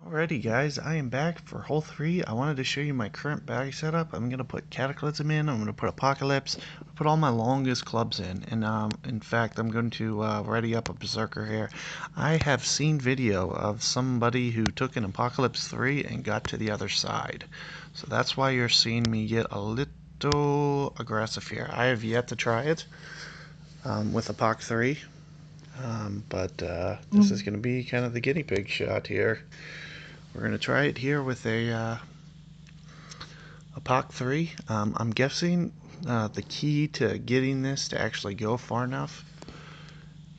Alrighty guys, I am back for hole 3. I wanted to show you my current bag setup. I'm going to put Cataclysm in, I'm going to put Apocalypse, put all my longest clubs in, and in fact I'm going to ready up a Berserker here. I have seen video of somebody who took an Apocalypse 3 and got to the other side. So that's why you're seeing me get a little aggressive here. I have yet to try it with Apoc 3. But this is going to be kind of the guinea pig shot here. We're going to try it here with a POC 3. I'm guessing the key to getting this to actually go far enough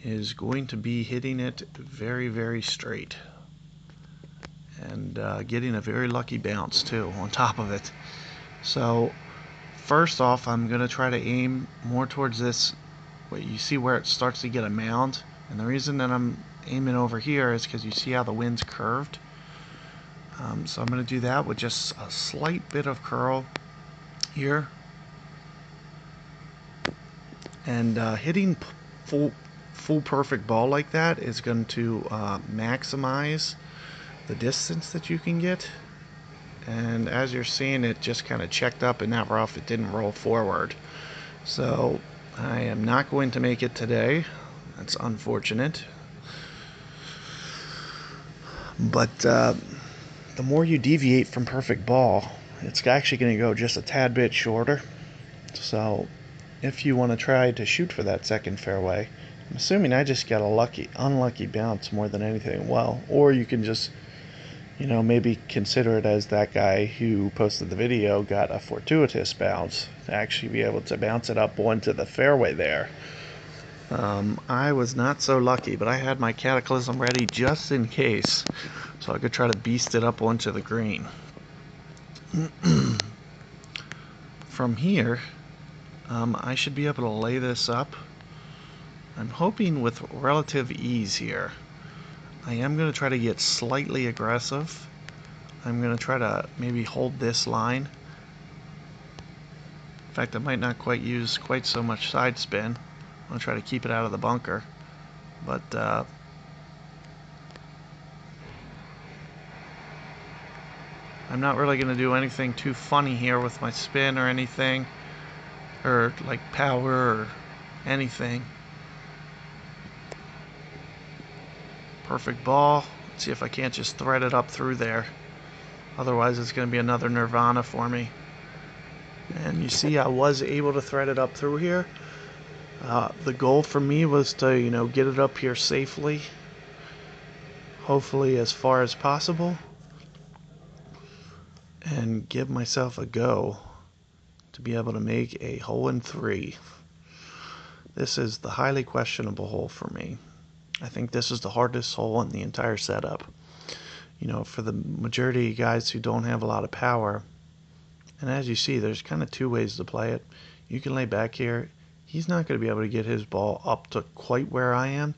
is going to be hitting it very, very straight. And getting a very lucky bounce too on top of it. So first off, I'm going to try to aim more towards this. You see where it starts to get a mound? And the reason that I'm aiming over here is because you see how the wind's curved. So I'm going to do that with just a slight bit of curl here. And hitting full perfect ball like that is going to maximize the distance that you can get. And as you're seeing, it just kind of checked up in that rough. It didn't roll forward. So I am not going to make it today. That's unfortunate. But the more you deviate from perfect ball, it's actually going to go just a tad bit shorter. So if you want to try to shoot for that second fairway, I'm assuming I just got a unlucky bounce more than anything. Well, or you can just, maybe consider it as that guy who posted the video got a fortuitous bounce to actually be able to bounce it up onto the fairway there. I was not so lucky, but I had my Cataclysm ready just in case, so I could try to beast it up onto the green. From here, I should be able to lay this up. I'm hoping with relative ease here. I am going to try to get slightly aggressive. I'm going to try to maybe hold this line. In fact, I might not quite use quite so much side spin. I'm going to try to keep it out of the bunker. But I'm not really going to do anything too funny here with my spin or anything. Or like power or anything. Perfect ball. Let's see if I can't just thread it up through there. Otherwise it's going to be another nirvana for me. And you see I was able to thread it up through here. The goal for me was to, get it up here safely. Hopefully as far as possible. And give myself a go to be able to make a hole in 3. This is the highly questionable hole for me. I think this is the hardest hole in the entire setup. For the majority of guys who don't have a lot of power. And as you see, there's kind of two ways to play it. You can lay back here. He's not going to be able to get his ball up to quite where I am.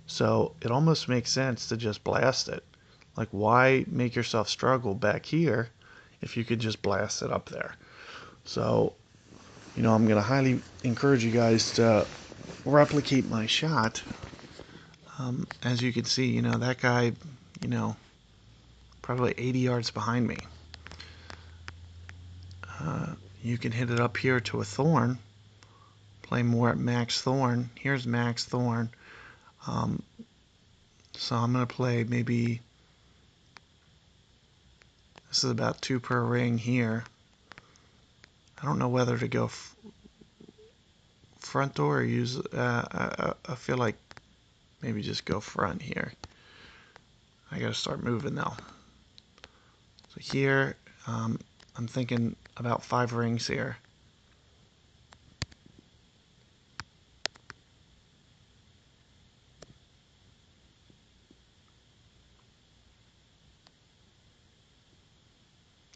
So it almost makes sense to just blast it. Like, why make yourself struggle back here if you could just blast it up there? So, I'm going to highly encourage you guys to replicate my shot. As you can see, that guy, probably 80 yards behind me. You can hit it up here to a thorn. Play more at max thorn. Here's max thorn. So I'm going to play maybe, this is about 2 per ring here. I don't know whether to go front door or use, I feel like maybe just go front here. I got to start moving though. So here, I'm thinking about 5 rings here.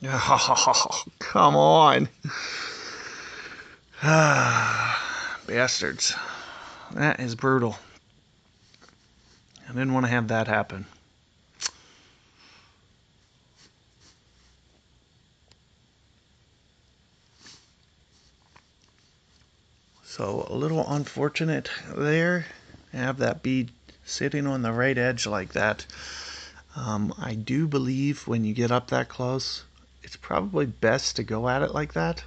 Oh, come on. Bastards. That is brutal. I didn't want to have that happen. So a little unfortunate there. I have that bead sitting on the right edge like that. I do believe when you get up that close, it's probably best to go at it like that.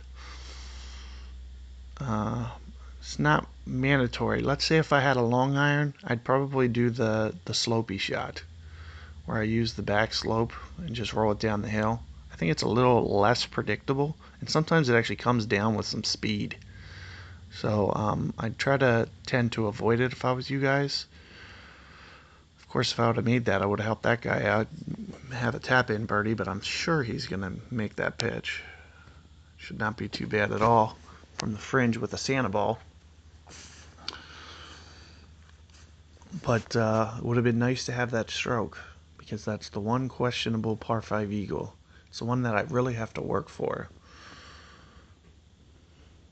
It's not mandatory. Let's say if I had a long iron, I'd probably do the slopey shot, where I use the back slope and just roll it down the hill. I think it's a little less predictable, and sometimes it actually comes down with some speed. So I'd try to tend to avoid it if I was you guys. Of course, if I would have made that, I would have helped that guy out, have a tap-in birdie, but I'm sure he's going to make that pitch. Should not be too bad at all from the fringe with a Santa ball. But it would have been nice to have that stroke, because that's the one questionable par 5 eagle. It's the one that I really have to work for.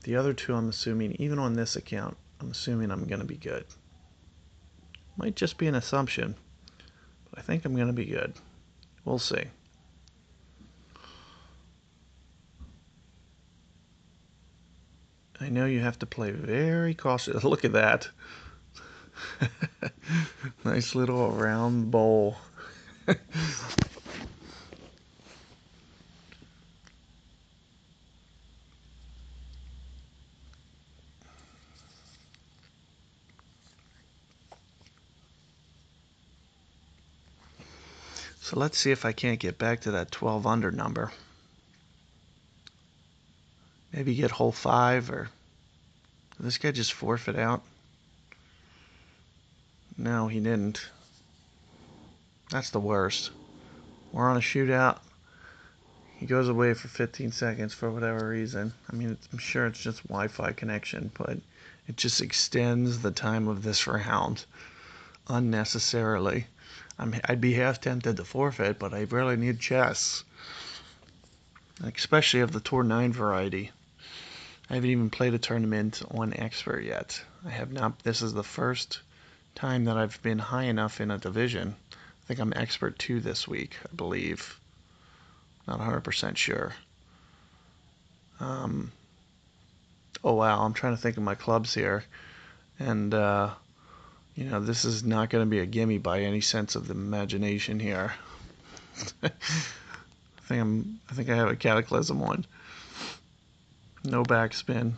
The other two, I'm assuming, even on this account, I'm assuming I'm going to be good. Might just be an assumption, but I think I'm going to be good. We'll see. I know you have to play very cautious. Look at that. Nice little round bowl. So let's see if I can't get back to that 12 under number. Maybe get hole 5, or did this guy just forfeit out? No, he didn't. That's the worst. We're on a shootout. He goes away for 15 seconds for whatever reason. I mean, I'm sure it's just Wi-Fi connection, but it just extends the time of this round unnecessarily. I'd be half tempted to forfeit, but I really need chess, especially of the Tour 9 variety. I haven't even played a tournament on Expert yet. I have not. This is the first time that I've been high enough in a division. I think I'm Expert 2 this week, I believe. Not 100% sure. Oh wow, I'm trying to think of my clubs here, and this is not going to be a gimme by any sense of the imagination here. I think I have a Cataclysm one. No backspin.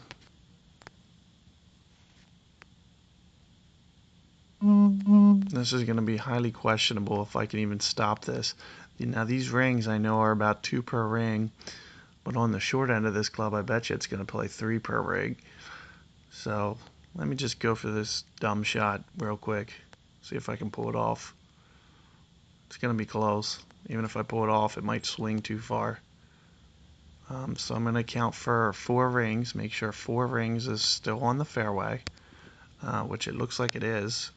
This is going to be highly questionable if I can even stop this. Now these rings I know are about 2 per ring, but on the short end of this club I bet you it's going to play 3 per ring. So let me just go for this dumb shot real quick. See if I can pull it off. It's going to be close. Even if I pull it off, it might swing too far. So I'm going to count for 4 rings. Make sure 4 rings is still on the fairway, which it looks like it is.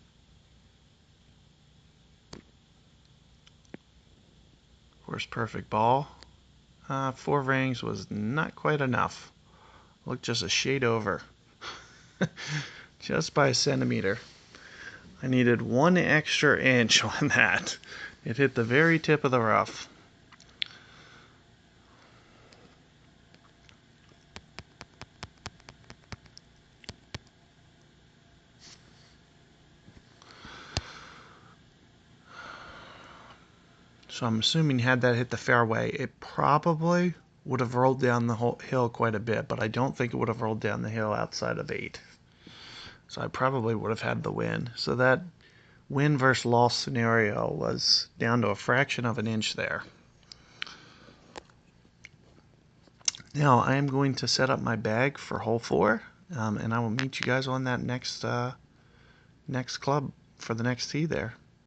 Of course, perfect ball. 4 rings was not quite enough. Looked just a shade over. Just by a centimeter. I needed 1 extra inch on that. It hit the very tip of the rough. So I'm assuming had that hit the fairway, it probably would have rolled down the whole hill quite a bit, but I don't think it would have rolled down the hill outside of 8. So I probably would have had the win. So that win versus loss scenario was down to a fraction of an inch there. Now I am going to set up my bag for hole 4, and I will meet you guys on that next club for the next tee there.